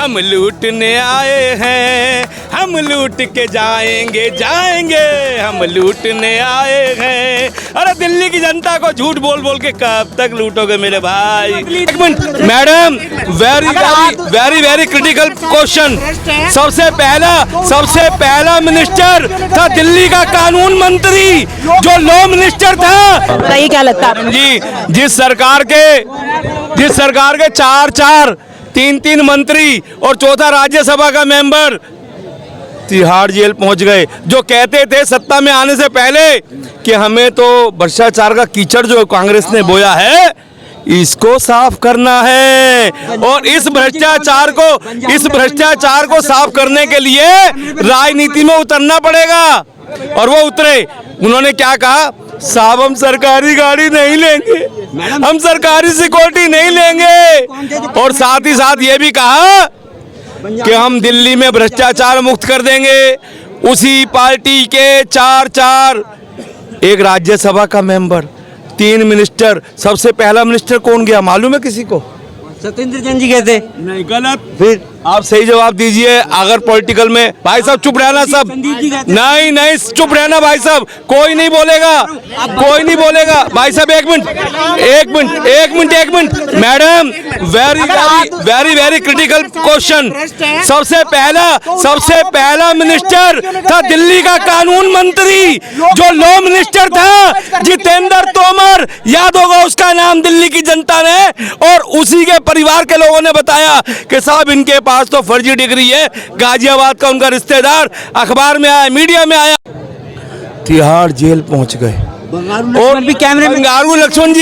हम लूटने आए हैं, हम लूट के जाएंगे जाएंगे, हम लूटने आए हैं। अरे दिल्ली की जनता को झूठ बोल बोल के कब तक लूटोगे मेरे भाई। एक minute madam, very very critical question. सबसे पहला मिनिस्टर था दिल्ली का कानून मंत्री, जो लॉ मिनिस्टर था। ये क्या लगता है जी, जिस सरकार के चार 3 मंत्री और चौथा राज्यसभा का मेंबर तिहाड़ जेल पहुंच गए, जो कहते थे सत्ता में आने से पहले कि हमें तो भ्रष्टाचार का कीचड़ जो कांग्रेस ने बोया है इसको साफ करना है, और इस भ्रष्टाचार को साफ करने के लिए राजनीति में उतरना पड़ेगा। और वो उतरे। उन्होंने क्या कहा, साहब हम सरकारी गाड़ी नहीं लेंगे, हम सरकारी सिक्योरिटी नहीं लेंगे, और साथ ही साथ ये भी कहा कि हम दिल्ली में भ्रष्टाचार मुक्त कर देंगे। उसी पार्टी के चार, एक राज्यसभा का मेंबर, 3 मिनिस्टर। सबसे पहला मिनिस्टर कौन गया मालूम है किसी को? सत्येंद्र जैन जी कहते नहीं, गलत। फिर आप सही जवाब दीजिए। अगर पॉलिटिकल में भाई साहब चुप रहना सब, नहीं चुप रहना भाई साहब, कोई नहीं बोलेगा भाई साहब। एक minute madam, very very critical question. सबसे पहला मिनिस्टर था दिल्ली का कानून मंत्री, जो लॉ मिनिस्टर था, जितेंद्र तोमर। याद होगा उसका नाम दिल्ली की जनता ने, और उसी के परिवार के लोगों ने बताया कि साहब इनके पास तो फर्जी डिग्री है। गाजियाबाद का उनका रिश्तेदार अखबार में आया, मीडिया में आया, तिहाड़ जेल पहुंच गए। और भी कैमरे में बंगारू लक्ष्मण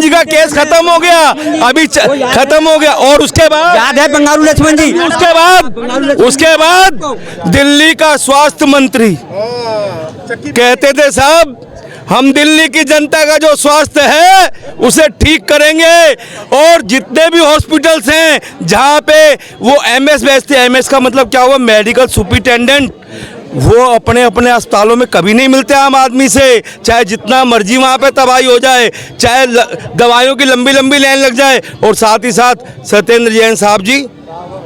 जी का केस खत्म हो गया, अभी खत्म हो गया। और उसके बाद याद है बंगारू लक्ष्मण जी, उसके बाद दिल्ली का स्वास्थ्य मंत्री कहते थे साहब हम दिल्ली की जनता का जो स्वास्थ्य है उसे ठीक करेंगे, और जितने भी हॉस्पिटल्स हैं जहां पे वो एमएस भेजते हैं, एमएस का मतलब क्या हुआ, मेडिकल सुपरिटेंडेंट, वो अपने अस्पतालों में कभी नहीं मिलते आम आदमी से, चाहे जितना मर्जी वहाँ पे तबाही हो जाए, चाहे दवाइयों की लंबी लाइन लग जाए। और साथ ही साथ सत्येंद्र जैन साहब जी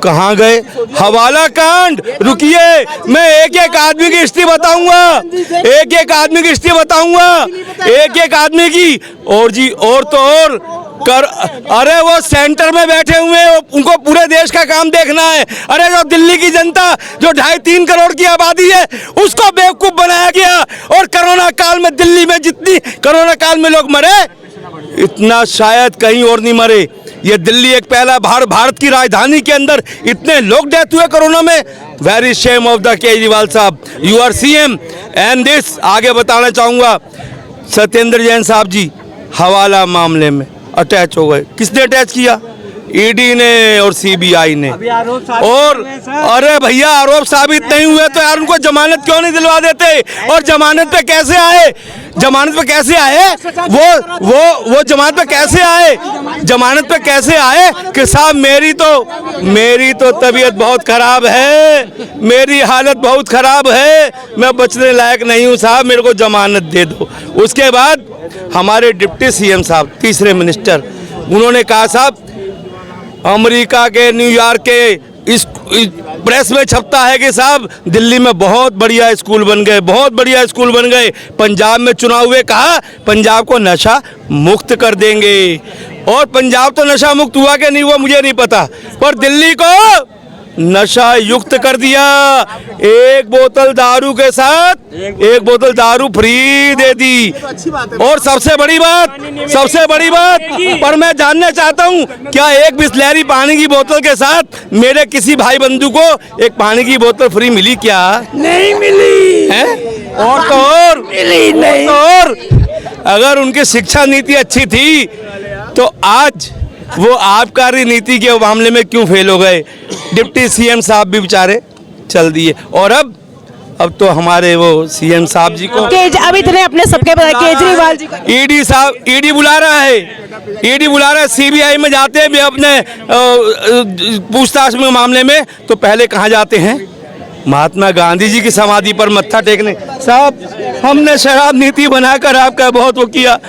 कहाँ गए? हवाला कांड। रुकिए, मैं एक आदमी की हिस्ट्री बताऊंगा, एक आदमी की। और जी, और तो और अरे वो सेंटर में बैठे हुए हैं, उनको पूरे देश का काम देखना है। अरे जो दिल्ली की जनता जो 2.5-3 करोड़ की आबादी है उसको बेवकूफ बनाया गया, और कोरोना काल में दिल्ली में जितनी कोरोना काल में लोग मरे, इतना शायद कहीं और नहीं मरे। ये दिल्ली एक पहला भारत की राजधानी के अंदर इतने लोग डेथ हुए कोरोना में। Very shame of the Kejriwal sahab, you are CM and this. आगे बताना चाहूंगा, सत्येंद्र जैन साहब जी हवाला मामले में अटैच हो गए। किसने अटैच किया? ईडी ने और सीबीआई ने। और अरे भैया आरोप साबित नहीं हुए तो यार उनको जमानत क्यों नहीं दिलवा देते? और जमानत पे कैसे आए? वो जमानत पे कैसे आए कि साहब मेरी तो तबीयत बहुत खराब है, मेरी हालत बहुत खराब है, मैं बचने लायक नहीं हूँ साहब, मेरे को जमानत दे दो। उसके बाद हमारे डिप्टी सीएम साहब, तीसरे मिनिस्टर, उन्होंने कहा साहब अमेरिका के न्यूयॉर्क के इस प्रेस में छपता है कि साहब दिल्ली में बहुत बढ़िया स्कूल बन गए, पंजाब में चुनाव हुए, कहा पंजाब को नशा मुक्त कर देंगे। और पंजाब तो नशा मुक्त हुआ कि नहीं हुआ मुझे नहीं पता, पर दिल्ली को नशा युक्त कर दिया। एक बोतल दारू के साथ एक बोतल दारू फ्री दे दी। और सबसे बड़ी बात, पर मैं जानना चाहता हूँ, क्या एक बिसलेरी पानी की बोतल के साथ मेरे किसी भाई बंधु को एक पानी की बोतल फ्री मिली क्या? नहीं मिली है। और तो और मिली नहीं। और अगर उनकी शिक्षा नीति अच्छी थी तो आज वो आबकारी नीति के मामले में क्यों फेल हो गए? डिप्टी सीएम साहब भी बेचारे चल दिए। और अब तो हमारे वो सीएम साहब जी को अभी इतने अपने सबके पता केजरीवाल जी का ईडी बुला रहा है, सीबीआई में जाते हैं भी अपने पूछताछ में मामले में, तो पहले कहाँ जाते हैं? महात्मा गांधी जी की समाधि पर मत्था टेकने। साहब हमने शराब नीति बनाकर आपका बहुत वो किया,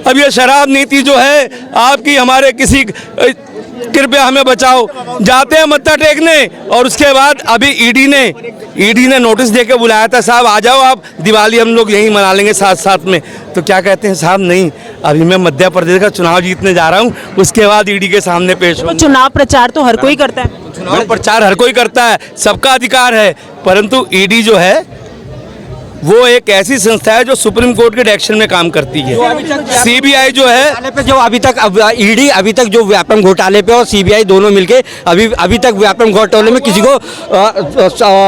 अब ये शराब नीति जो है आपकी हमारे किसी कृपया हमें बचाओ। जाते हैं मत्था टेकने और उसके बाद अभी ईडी ने नोटिस देके बुलाया था, साहब आ जाओ आप, दिवाली हम लोग यहीं मना लेंगे साथ साथ में। तो क्या कहते हैं साहब, नहीं, अभी मैं मध्य प्रदेश का चुनाव जीतने जा रहा हूँ, उसके बाद ईडी के सामने पेश तो हूँ। चुनाव प्रचार तो हर कोई करता है। चुनाव प्रचार हर कोई करता है, सबका अधिकार है, परंतु ईडी जो है वो एक ऐसी संस्था है जो सुप्रीम कोर्ट के डायरेक्शन में काम करती है। सीबीआई जो है घोटाले पे जो अभी तक ईडी अभी तक जो व्यापम घोटाले पे और सीबीआई दोनों मिलके अभी तक व्यापम घोटाले में किसी को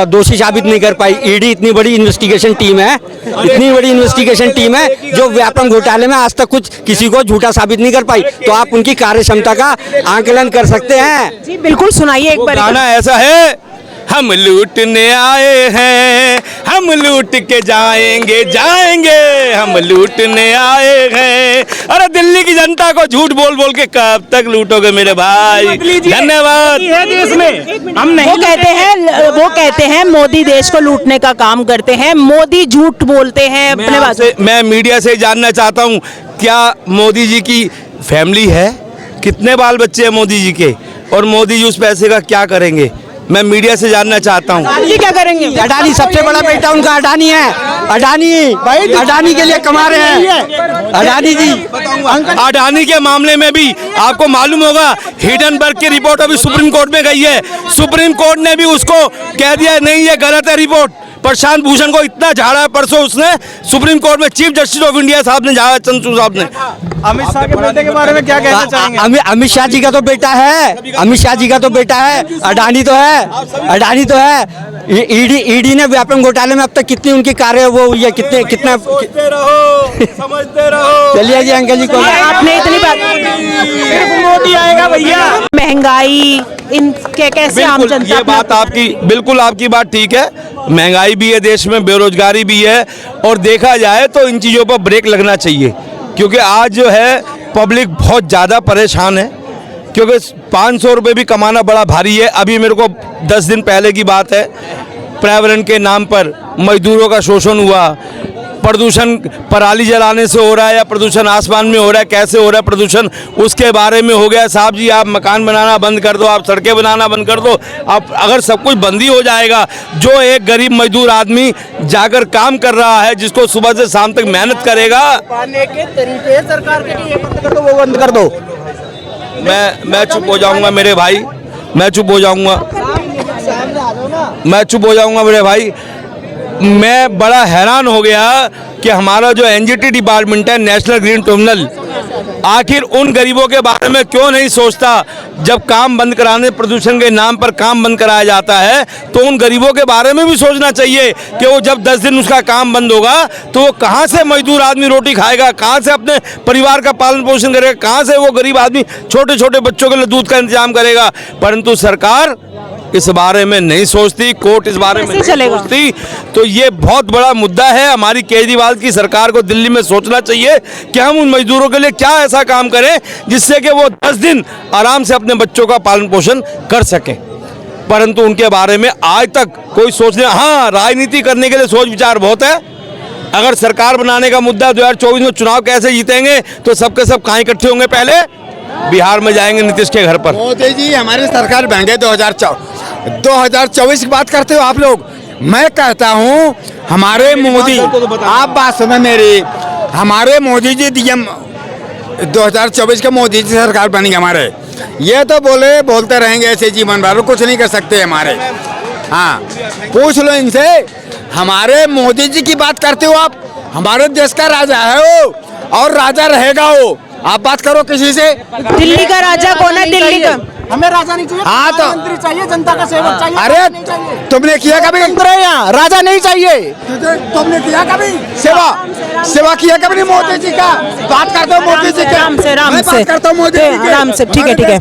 दोषी साबित नहीं कर पाई। ईडी इतनी बड़ी इन्वेस्टिगेशन टीम है, इतनी बड़ी इन्वेस्टिगेशन टीम है जो व्यापम घोटाले में आज तक कुछ किसी को झूठा साबित नहीं कर पाई। तो आप उनकी कार्य क्षमता का आंकलन कर सकते हैं। जी बिल्कुल, सुनाइए एक बार। गाना ऐसा है, हम लूटने आए हैं, हम लूट के जाएंगे जाएंगे, हम लूटने आए हैं। अरे दिल्ली की जनता को झूठ बोल बोल के कब तक लूटोगे मेरे भाई। धन्यवाद। देश में हम नहीं वो कहते हैं मोदी देश को लूटने का काम करते हैं, मोदी झूठ बोलते हैं अपने बात से। मैं मीडिया से जानना चाहता हूँ, क्या मोदी जी की फैमिली है? कितने बाल बच्चे हैं मोदी जी के? और मोदी जी उस पैसे का क्या करेंगे? मैं मीडिया से जानना चाहता हूँ। जी क्या करेंगे? अडानी सबसे बड़ा बेटा उनका अडानी है। अडानी के लिए कमा रहे हैं अडानी जी। अडानी के मामले में भी आपको मालूम होगा, हिडनबर्ग की रिपोर्ट अभी सुप्रीम कोर्ट में गई है। सुप्रीम कोर्ट ने भी उसको कह दिया नहीं, ये गलत है रिपोर्ट। प्रशांत भूषण को इतना झाड़ा है परसों उसने सुप्रीम कोर्ट में, चीफ जस्टिस ऑफ इंडिया साहब ने झाड़ा, चंद्रचूड़ साहब ने। अमित शाह के बेटे के बारे में क्या कहना चाहेंगे? अमित शाह जी का तो बेटा है, अमित शाह जी का तो बेटा है, अडानी तो है, अडानी तो है। ईडी ने व्यापम घोटाले में अब तक कितनी उनकी कार्य वो हुई है, कितना समझते रहो। चलिए जी अंकल जी को आपने इतनी बात, सिर्फ मोदी आएगा भैया। महंगाई इनके कैसे आम बिल्कुल, जनता ये बात आपकी, बिल्कुल आपकी बात ठीक है। महंगाई भी है देश में, बेरोजगारी भी है, और देखा जाए तो इन चीज़ों पर ब्रेक लगना चाहिए, क्योंकि आज जो है पब्लिक बहुत ज़्यादा परेशान है, क्योंकि 500 रुपये भी कमाना बड़ा भारी है। अभी मेरे को 10 दिन पहले की बात है, पर्यावरण के नाम पर मजदूरों का शोषण हुआ। प्रदूषण पराली जलाने से हो रहा है या प्रदूषण आसमान में हो रहा है, कैसे हो रहा है प्रदूषण, उसके बारे में हो गया। साहब जी, आप मकान बनाना बंद कर दो, आप सड़कें बनाना बंद कर दो। आप अगर सब कुछ बंद ही हो जाएगा, जो एक गरीब मजदूर आदमी जाकर काम कर रहा है, जिसको सुबह से शाम तक मेहनत करेगा, पाने के तरीके सरकार के लिए बंद कर दो, वो बंद कर दो। मैं चुप हो जाऊंगा मेरे भाई, मैं चुप हो जाऊंगा, मैं चुप हो जाऊंगा मेरे भाई। मैं बड़ा हैरान हो गया कि हमारा जो एनजीटी डिपार्टमेंट है, नेशनल ग्रीन ट्रिब्यूनल, आखिर उन गरीबों के बारे में क्यों नहीं सोचता। जब काम बंद कराने, प्रदूषण के नाम पर काम बंद कराया जाता है, तो उन गरीबों के बारे में भी सोचना चाहिए कि वो जब 10 दिन उसका काम बंद होगा तो वो कहाँ से मजदूर आदमी रोटी खाएगा, कहाँ से अपने परिवार का पालन पोषण करेगा, कहाँ से वो गरीब आदमी छोटे छोटे बच्चों के लिए दूध का इंतजाम करेगा। परंतु सरकार इस बारे में नहीं सोचती, कोर्ट इस बारे में नहीं सोचती। तो ये बहुत बड़ा मुद्दा है। हमारी केजरीवाल की सरकार को दिल्ली में सोचना चाहिए कि हम उन मजदूरों के लिए क्या ऐसा काम करें जिससे कि वो 10 दिन आराम से अपने बच्चों का पालन पोषण कर सकें। परंतु उनके बारे में आज तक कोई सोचने, हाँ, राजनीति करने के लिए सोच विचार बहुत है। अगर सरकार बनाने का मुद्दा 2024 में चुनाव कैसे जीतेंगे, तो सबके सब कहाँ इकट्ठे होंगे, पहले बिहार में जाएंगे नीतीश के घर पर। मोदी जी हमारी सरकार बनेंगे 2024 की बात करते हो आप लोग। मैं कहता हूँ हमारे मोदी, आप बात सुनो मेरी, हमारे मोदी जी 2024 के मोदी जी सरकार बनेगी हमारे। ये तो बोलते रहेंगे ऐसे जीवन भर, कुछ नहीं कर सकते हमारे। हाँ, पूछ लो इनसे। हमारे मोदी जी की बात करते हो आप, हमारे देश का राजा है वो, और राजा रहेगा वो। आप बात करो किसी से। दिल्ली का राजा कौन है? दिल्ली का हमें राजा नहीं चाहिए, हाँ तो मंत्री चाहिए, जनता का सेवक चाहिए। अरे तुमने किया कभी? यहाँ राजा नहीं चाहिए। तुमने किया कभी सेवा किया कभी मोदी जी का? बात करते हो मोदी जी का? आराम से मैं बात करता हूँ मोदी जी की। आराम से, ठीक है ठीक है।